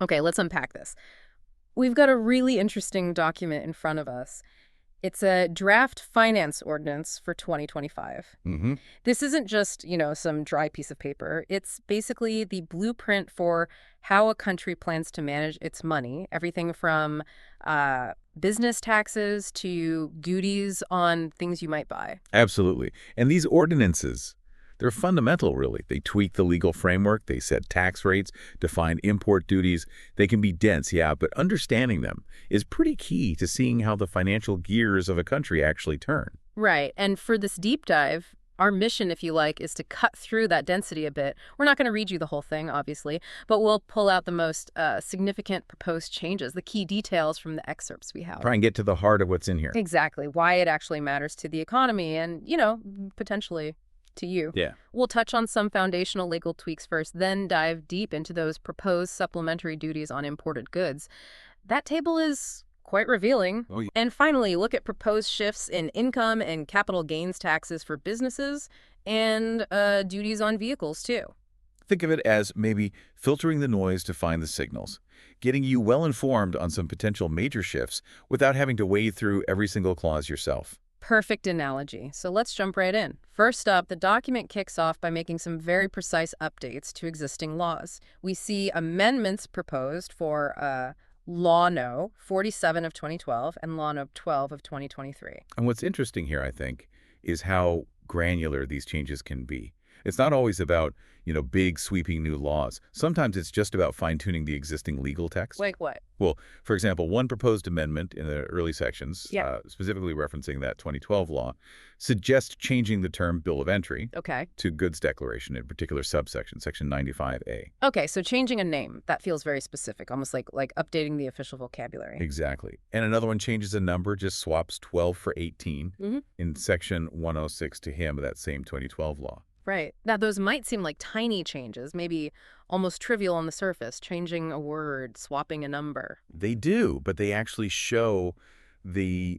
Okay, let's unpack this. We've got a really interesting document in front of us. It's a Draft Finance Ordinance for 2025. Hmm. This isn't just, some dry piece of paper. It's basically the blueprint for how a country plans to manage its money, everything from business taxes to duties on things you might buy. Absolutely. And these ordinances, they're fundamental, really. They tweak the legal framework, they set tax rates, define import duties. They can be dense, yeah, but understanding them is pretty key to seeing how the financial gears of a country actually turn. Right. And for this deep dive, our mission, if you like, is to cut through that density a bit. We're not going to read you the whole thing, obviously, but we'll pull out the most significant proposed changes, the key details from the excerpts we have. Try and get to the heart of what's in here. Exactly. Why it actually matters to the economy and, potentially to you. Yeah. We'll touch on some foundational legal tweaks first, then dive deep into those proposed supplementary duties on imported goods. That table is quite revealing. Oh, yeah. And finally, look at proposed shifts in income and capital gains taxes for businesses and duties on vehicles, too. Think of it as maybe filtering the noise to find the signals, getting you well informed on some potential major shifts without having to wade through every single clause yourself. Perfect analogy. So let's jump right in. First up, the document kicks off by making some very precise updates to existing laws. We see amendments proposed for Law No. 47 of 2012 and Law No. 12 of 2023. And what's interesting here, I think, is how granular these changes can be. It's not always about, big sweeping new laws. Sometimes it's just about fine-tuning the existing legal text. Like what? Well, for example, one proposed amendment in the early sections, Yeah. specifically referencing that 2012 law, suggests changing the term bill of entry Okay. to goods declaration, in particular subsection, section 95A. Okay, so changing a name, that feels very specific, almost like updating the official vocabulary. Exactly. And another one changes a number, just swaps 12 for 18 in section 106 to him of that same 2012 law. Right. Now, those might seem like tiny changes, maybe almost trivial on the surface, changing a word, swapping a number. They do, but they actually show the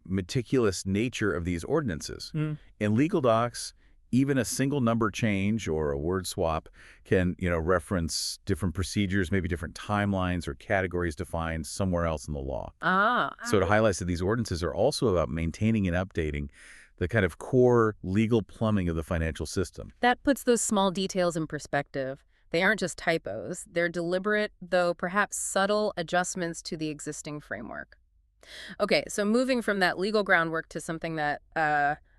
meticulous nature of these ordinances. In legal docs, even a single number change or a word swap can, reference different procedures, maybe different timelines or categories defined somewhere else in the law. So it highlights that these ordinances are also about maintaining and updating the kind of core legal plumbing of the financial system. That puts those small details in perspective. They aren't just typos. They're deliberate, though perhaps subtle, adjustments to the existing framework. Okay, so moving from that legal groundwork to something that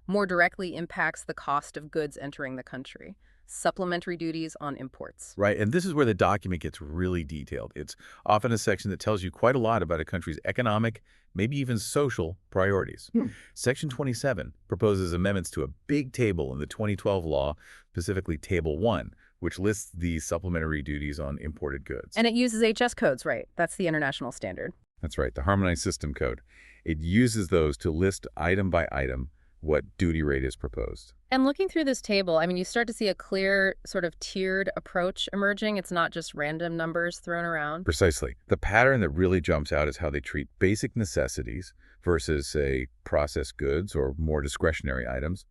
more directly impacts the cost of goods entering the country. Supplementary duties on imports. Right, and this is where the document gets really detailed. It's often a section that tells you quite a lot about a country's economic, maybe even social priorities. Section 27 proposes amendments to a big table in the 2012 law, specifically Table 1, which lists the supplementary duties on imported goods. And it uses HS codes, right? That's the international standard. That's right, the Harmonized System Code. It uses those to list item by item what duty rate is proposed. And looking through this table, you start to see a clear sort of tiered approach emerging. It's not just random numbers thrown around. Precisely. The pattern that really jumps out is how they treat basic necessities versus, say, processed goods or more discretionary items.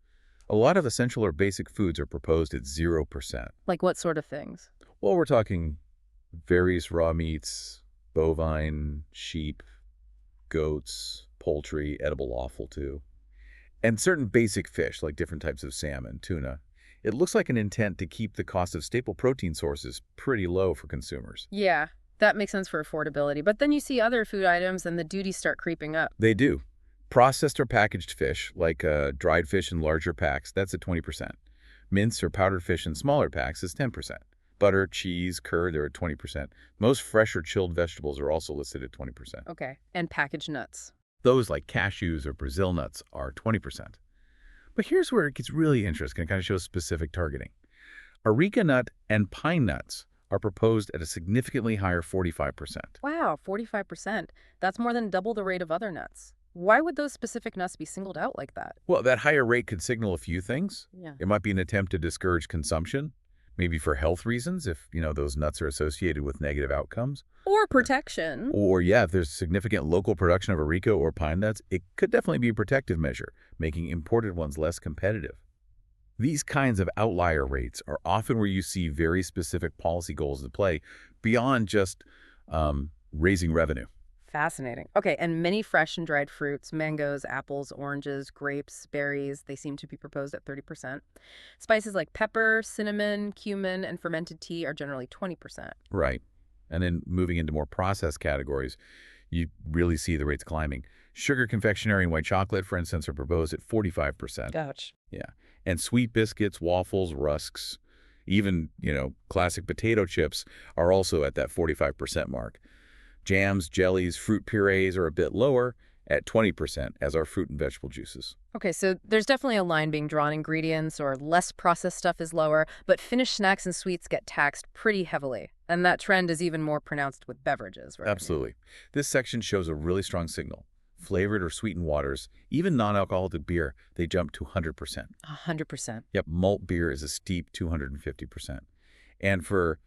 A lot of essential or basic foods are proposed at 0%. Like what sort of things? Well, we're talking various raw meats, bovine, sheep, goats, poultry, edible offal too. And certain basic fish, like different types of salmon, tuna. It looks like an intent to keep the cost of staple protein sources pretty low for consumers. Yeah, that makes sense for affordability. But then you see other food items and the duties start creeping up. They do. Processed or packaged fish, like dried fish in larger packs, that's at 20%. Mince or powdered fish in smaller packs is 10%. Butter, cheese, curd are at 20%. Most fresh or chilled vegetables are also listed at 20%. Okay, and packaged nuts. Those like cashews or Brazil nuts are 20%. But here's where it gets really interesting and kind of shows specific targeting. Areca nut and pine nuts are proposed at a significantly higher 45%. Wow, 45%. That's more than double the rate of other nuts. Why would those specific nuts be singled out like that? Well, that higher rate could signal a few things. Yeah. It might be an attempt to discourage consumption, maybe for health reasons if, those nuts are associated with negative outcomes. Or protection. Or, yeah, if there's significant local production of areca or pine nuts, it could definitely be a protective measure, making imported ones less competitive. These kinds of outlier rates are often where you see very specific policy goals at play beyond just raising revenue. Fascinating. Okay, and many fresh and dried fruits, mangoes, apples, oranges, grapes, berries, they seem to be proposed at 30%. Spices like pepper, cinnamon, cumin, and fermented tea are generally 20%. Right. And then moving into more processed categories, you really see the rates climbing. Sugar, confectionery, and white chocolate, for instance, are proposed at 45%. Ouch. Yeah. And sweet biscuits, waffles, rusks, even, classic potato chips are also at that 45% mark. Jams, jellies, fruit purees are a bit lower at 20%, as are fruit and vegetable juices. Okay, so there's definitely a line being drawn. Ingredients or less processed stuff is lower, but finished snacks and sweets get taxed pretty heavily. And that trend is even more pronounced with beverages, right? Absolutely. This section shows a really strong signal. Flavored or sweetened waters, even non-alcoholic beer, they jump to 100%. 100%. Yep, malt beer is a steep 250%. And for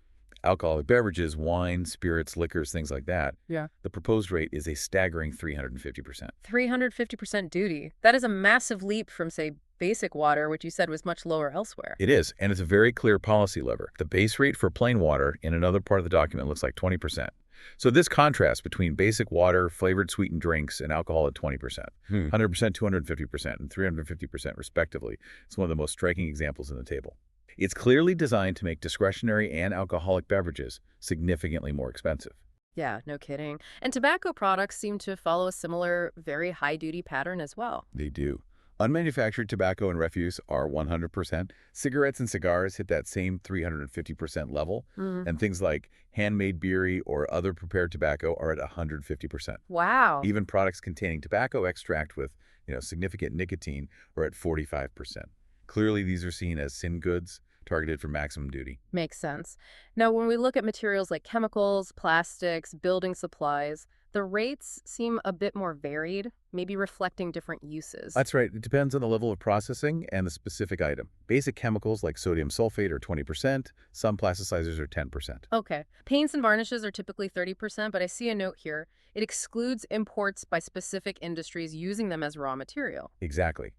alcoholic beverages, wine, spirits, liquors, things like that, Yeah. the proposed rate is a staggering 350%. 350% duty. That is a massive leap from, say, basic water, which you said was much lower elsewhere. It is, and it's a very clear policy lever. The base rate for plain water in another part of the document looks like 20%. So this contrast between basic water, flavored sweetened drinks, and alcohol at 20%, 100%, 250%, and 350% respectively, is one of the most striking examples in the table. It's clearly designed to make discretionary and alcoholic beverages significantly more expensive. Yeah, no kidding. And tobacco products seem to follow a similar, very high-duty pattern as well. They do. Unmanufactured tobacco and refuse are 100%. Cigarettes and cigars hit that same 350% level. And things like handmade beery or other prepared tobacco are at 150%. Wow. Even products containing tobacco extract with, significant nicotine are at 45%. Clearly, these are seen as sin goods targeted for maximum duty. Makes sense. Now, when we look at materials like chemicals, plastics, building supplies, the rates seem a bit more varied, maybe reflecting different uses. That's right. It depends on the level of processing and the specific item. Basic chemicals like sodium sulfate are 20%. Some plasticizers are 10%. Okay. Paints and varnishes are typically 30%, but I see a note here. It excludes imports by specific industries using them as raw material. Exactly.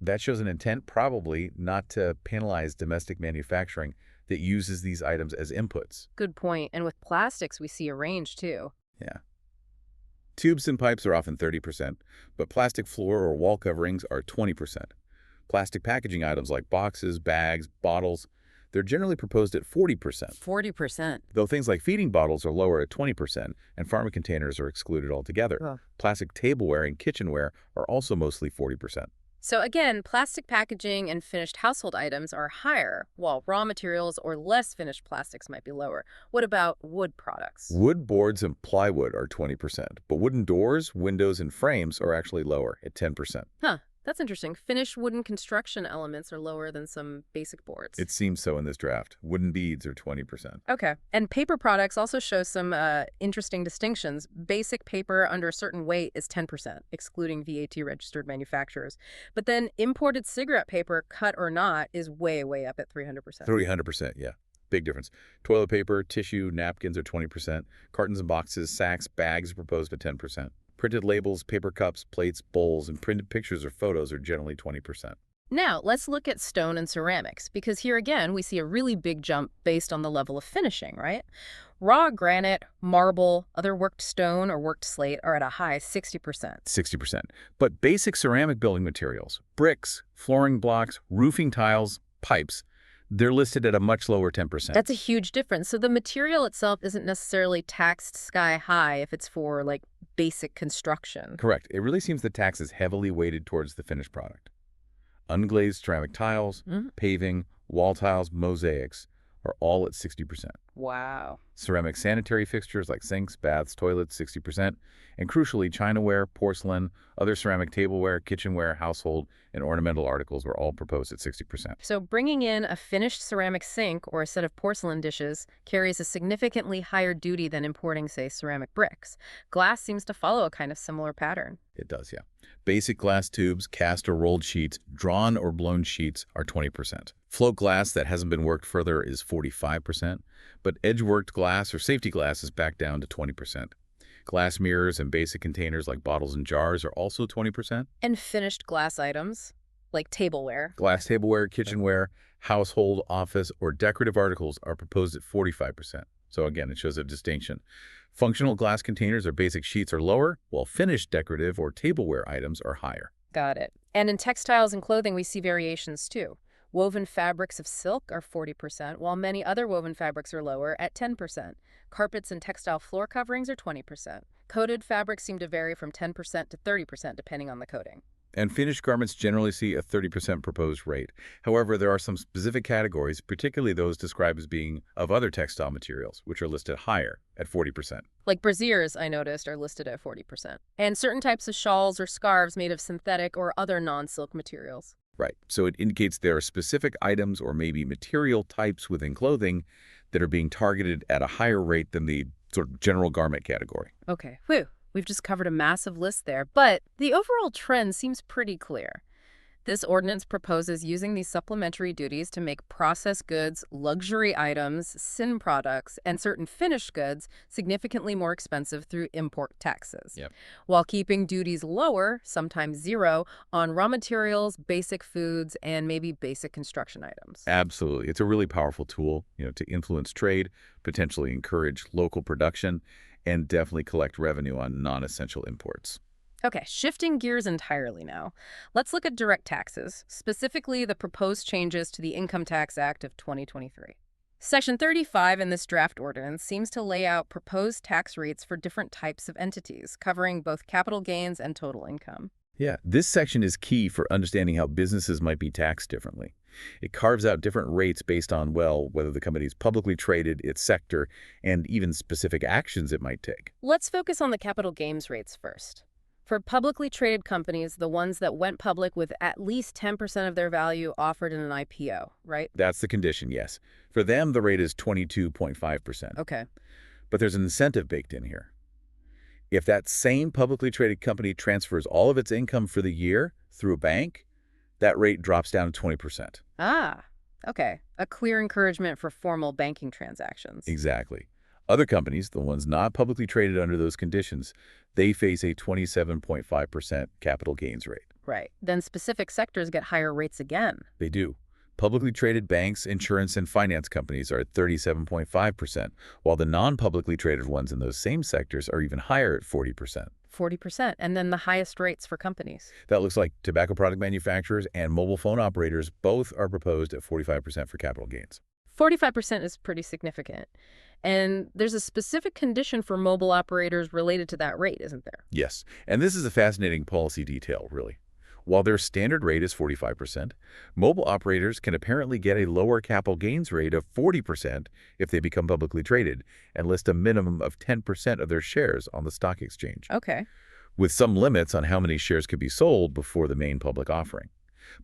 That shows an intent probably not to penalize domestic manufacturing that uses these items as inputs. Good point. And with plastics, we see a range too. Yeah. Tubes and pipes are often 30%, but plastic floor or wall coverings are 20%. Plastic packaging items like boxes, bags, bottles, they're generally proposed at 40%. 40%. Though things like feeding bottles are lower at 20%, and pharma containers are excluded altogether. Ugh. Plastic tableware and kitchenware are also mostly 40%. So again, plastic packaging and finished household items are higher, while raw materials or less finished plastics might be lower. What about wood products? Wood boards and plywood are 20%, but wooden doors, windows, and frames are actually lower at 10%. Huh, that's interesting. Finished wooden construction elements are lower than some basic boards. It seems so in this draft. Wooden beads are 20%. Okay. And paper products also show some interesting distinctions. Basic paper under a certain weight is 10%, excluding VAT-registered manufacturers. But then imported cigarette paper, cut or not, is way, way up at 300%. 300%, yeah. Big difference. Toilet paper, tissue, napkins are 20%. Cartons and boxes, sacks, bags are proposed at 10%. Printed labels, paper cups, plates, bowls, and printed pictures or photos are generally 20%. Now, let's look at stone and ceramics, because here again, we see a really big jump based on the level of finishing, right? Raw granite, marble, other worked stone or worked slate are at a high 60%. 60%. But basic ceramic building materials, bricks, flooring blocks, roofing tiles, pipes, they're listed at a much lower 10%. That's a huge difference. So the material itself isn't necessarily taxed sky high if it's for, like, basic construction. Correct. It really seems the tax is heavily weighted towards the finished product. Unglazed ceramic tiles, paving, wall tiles, mosaics are all at 60%. Wow. Ceramic sanitary fixtures like sinks, baths, toilets, 60%. And crucially, chinaware, porcelain, other ceramic tableware, kitchenware, household, and ornamental articles were all proposed at 60%. So bringing in a finished ceramic sink or a set of porcelain dishes carries a significantly higher duty than importing, say, ceramic bricks. Glass seems to follow a kind of similar pattern. It does, yeah. Basic glass tubes, cast or rolled sheets, drawn or blown sheets are 20%. Float glass that hasn't been worked further is 45%, but edge-worked glass or safety glass is back down to 20%. Glass mirrors and basic containers like bottles and jars are also 20%. And finished glass items? Like tableware. Glass tableware, kitchenware, household, office, or decorative articles are proposed at 45%. So again, it shows a distinction. Functional glass containers or basic sheets are lower, while finished decorative or tableware items are higher. Got it. And in textiles and clothing, we see variations too. Woven fabrics of silk are 40%, while many other woven fabrics are lower at 10%. Carpets and textile floor coverings are 20%. Coated fabrics seem to vary from 10% to 30% depending on the coating. And finished garments generally see a 30% proposed rate. However, there are some specific categories, particularly those described as being of other textile materials, which are listed higher at 40%. Like brassieres, I noticed, are listed at 40%. And certain types of shawls or scarves made of synthetic or other non-silk materials. Right. So it indicates there are specific items or maybe material types within clothing that are being targeted at a higher rate than the sort of general garment category. Okay, whew. We've just covered a massive list there, but the overall trend seems pretty clear. This ordinance proposes using these supplementary duties to make processed goods, luxury items, sin products, and certain finished goods significantly more expensive through import taxes, Yep. while keeping duties lower, sometimes zero, on raw materials, basic foods, and maybe basic construction items. Absolutely. It's a really powerful tool, to influence trade, potentially encourage local production, and definitely collect revenue on non-essential imports. Okay, shifting gears entirely now. Let's look at direct taxes, specifically the proposed changes to the Income Tax Act of 2023. Section 35 in this draft ordinance seems to lay out proposed tax rates for different types of entities, covering both capital gains and total income. Yeah, this section is key for understanding how businesses might be taxed differently. It carves out different rates based on, well, whether the company is publicly traded, its sector, and even specific actions it might take. Let's focus on the capital gains rates first. For publicly traded companies, the ones that went public with at least 10% of their value offered in an IPO, right? That's the condition, yes. For them, the rate is 22.5%. Okay. But there's an incentive baked in here. If that same publicly traded company transfers all of its income for the year through a bank, that rate drops down to 20%. Ah, okay. A clear encouragement for formal banking transactions. Exactly. Other companies, the ones not publicly traded under those conditions, they face a 27.5% capital gains rate. Right. Then specific sectors get higher rates again. They do. Publicly traded banks, insurance, and finance companies are at 37.5%, while the non-publicly traded ones in those same sectors are even higher at 40%. 40%. And then the highest rates for companies. That looks like tobacco product manufacturers and mobile phone operators both are proposed at 45% for capital gains. 45% is pretty significant. And there's a specific condition for mobile operators related to that rate, isn't there? Yes, and this is a fascinating policy detail, really. While their standard rate is 45%, mobile operators can apparently get a lower capital gains rate of 40% if they become publicly traded and list a minimum of 10% of their shares on the stock exchange, Okay. with some limits on how many shares could be sold before the main public offering.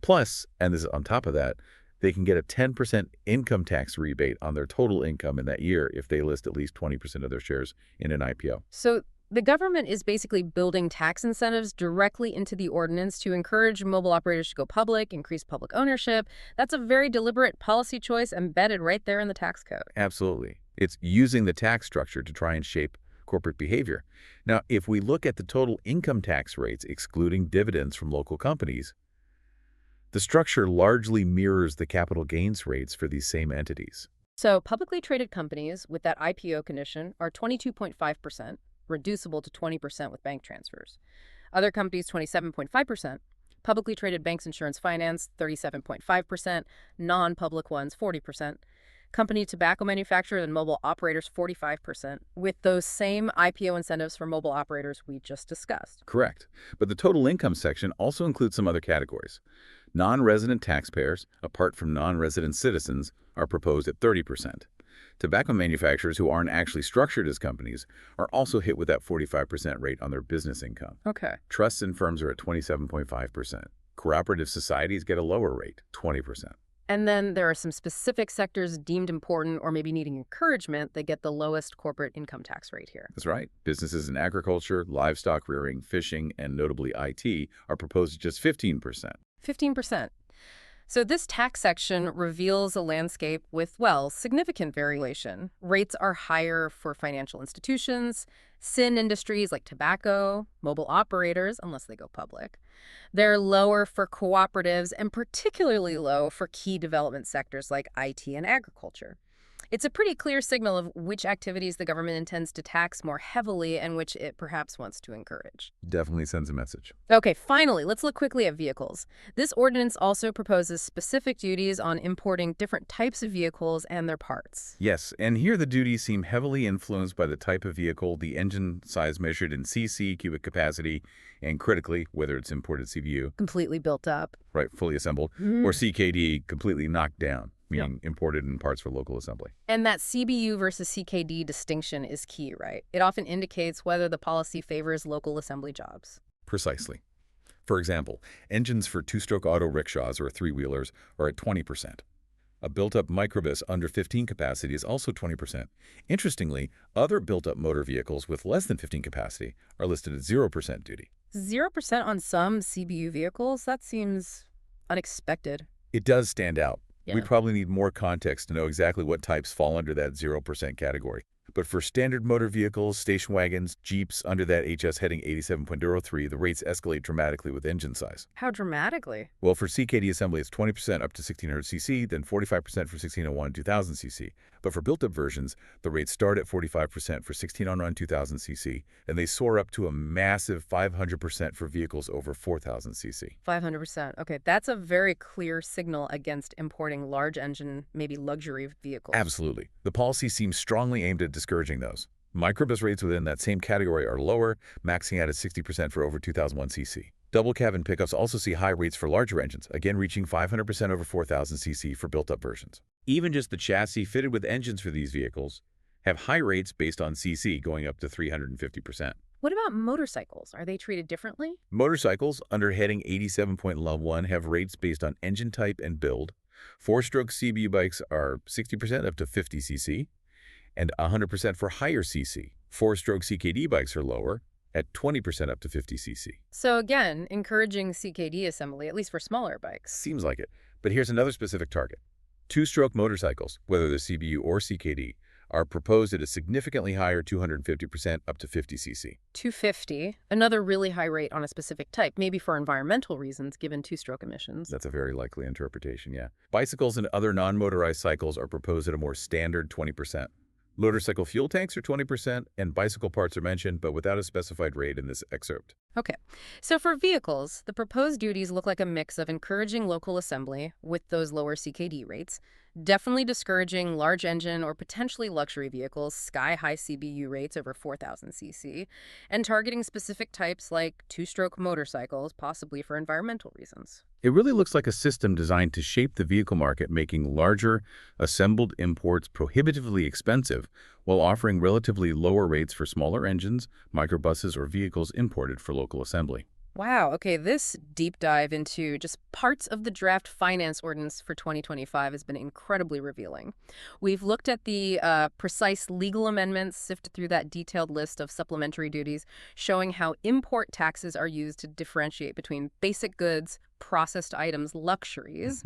Plus, and this is on top of that, they can get a 10% income tax rebate on their total income in that year if they list at least 20% of their shares in an IPO. So the government is basically building tax incentives directly into the ordinance to encourage mobile operators to go public, increase public ownership. That's a very deliberate policy choice embedded right there in the tax code. Absolutely. It's using the tax structure to try and shape corporate behavior. Now, if we look at the total income tax rates, excluding dividends from local companies, the structure largely mirrors the capital gains rates for these same entities. So publicly traded companies with that IPO condition are 22.5%, reducible to 20% with bank transfers. Other companies, 27.5%. Publicly traded banks, insurance, finance, 37.5%. Non-public ones, 40%. Company tobacco manufacturers and mobile operators, 45%, with those same IPO incentives for mobile operators we just discussed. Correct. But the total income section also includes some other categories. Non-resident taxpayers, apart from non-resident citizens, are proposed at 30%. Tobacco manufacturers who aren't actually structured as companies are also hit with that 45% rate on their business income. Okay. Trusts and firms are at 27.5%. Cooperative societies get a lower rate, 20%. And then there are some specific sectors deemed important or maybe needing encouragement that get the lowest corporate income tax rate here. That's right. Businesses in agriculture, livestock rearing, fishing, and notably IT are proposed at just 15%. 15%. So this tax section reveals a landscape with, well, significant variation. Rates are higher for financial institutions, sin industries like tobacco, mobile operators, unless they go public. They're lower for cooperatives and particularly low for key development sectors like IT and agriculture. It's a pretty clear signal of which activities the government intends to tax more heavily and which it perhaps wants to encourage. Definitely sends a message. Okay, finally, let's look quickly at vehicles. This ordinance also proposes specific duties on importing different types of vehicles and their parts. Yes, and here the duties seem heavily influenced by the type of vehicle, the engine size measured in cc, cubic capacity, and critically, whether it's imported CVU, Completely built up. right, fully assembled, or CKD, completely knocked down, meaning imported in parts for local assembly. And that CBU versus CKD distinction is key, right? It often indicates whether the policy favors local assembly jobs. Precisely. For example, engines for two-stroke auto rickshaws or three-wheelers are at 20%. A built-up microbus under 15 capacity is also 20%. Interestingly, other built-up motor vehicles with less than 15 capacity are listed at 0% duty. 0% on some CBU vehicles? That seems unexpected. It does stand out. Yeah. We probably need more context to know exactly what types fall under that 0% category. But for standard motor vehicles, station wagons, Jeeps under that HS heading 87.03, the rates escalate dramatically with engine size. How dramatically? Well, for CKD assembly, it's 20% up to 1600 cc, then 45% for 1601 and 2000 cc. But for built-up versions, the rates start at 45% for 1601 and 2000 cc, and they soar up to a massive 500% for vehicles over 4000 cc. 500%. Okay, that's a very clear signal against importing large engine, maybe luxury vehicles. Absolutely. The policy seems strongly aimed at discouraging those. Microbus rates within that same category are lower, maxing out at 60% for over 2001 cc. Double cabin pickups also see high rates for larger engines, again reaching 500% over 4000 cc for built-up versions. Even just the chassis fitted with engines for these vehicles have high rates based on cc, going up to 350%. What about motorcycles? Are they treated differently? Motorcycles under heading 87.1 have rates based on engine type and build. Four-stroke CBU bikes are 60% up to 50 cc and 100% for higher cc. Four-stroke CKD bikes are lower at 20% up to 50 cc. So again, encouraging CKD assembly, at least for smaller bikes. Seems like it. But here's another specific target. Two-stroke motorcycles, whether they're CBU or CKD, are proposed at a significantly higher 250% up to 50 cc. 250, another really high rate on a specific type, maybe for environmental reasons given two-stroke emissions. That's a very likely interpretation, yeah. Bicycles and other non-motorized cycles are proposed at a more standard 20%. Motorcycle fuel tanks are 20%, and bicycle parts are mentioned, but without a specified rate in this excerpt. Okay, so for vehicles, the proposed duties look like a mix of encouraging local assembly with those lower CKD rates, definitely discouraging large engine or potentially luxury vehicles, sky-high CBU rates over 4000 cc, and targeting specific types like two-stroke motorcycles, possibly for environmental reasons. It really looks like a system designed to shape the vehicle market, making larger, assembled imports prohibitively expensive while offering relatively lower rates for smaller engines, microbuses, or vehicles imported for local assembly. Wow, okay, this deep dive into just parts of the Draft Finance Ordinance for 2025 has been incredibly revealing. We've looked at the precise legal amendments, sifted through that detailed list of supplementary duties, showing how import taxes are used to differentiate between basic goods, processed items, luxuries.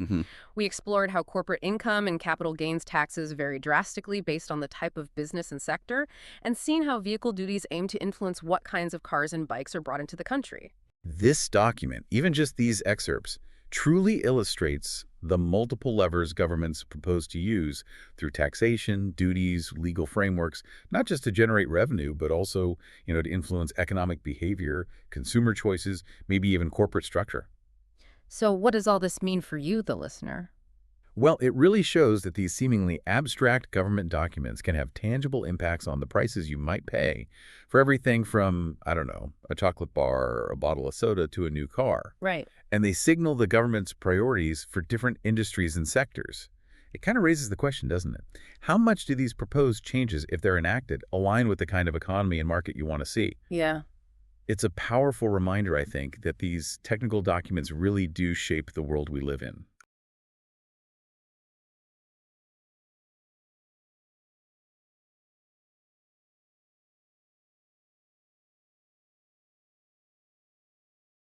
We explored how corporate income and capital gains taxes vary drastically based on the type of business and sector, and seen how vehicle duties aim to influence what kinds of cars and bikes are brought into the country. This document, even just these excerpts, truly illustrates the multiple levers governments propose to use through taxation, duties, legal frameworks, not just to generate revenue, but also, to influence economic behavior, consumer choices, maybe even corporate structure. So what does all this mean for you, the listener? Well, it really shows that these seemingly abstract government documents can have tangible impacts on the prices you might pay for everything from, I don't know, a chocolate bar or a bottle of soda to a new car. Right. And they signal the government's priorities for different industries and sectors. It kind of raises the question, doesn't it? How much do these proposed changes, if they're enacted, align with the kind of economy and market you want to see? Yeah. It's a powerful reminder, I think, that these technical documents really do shape the world we live in.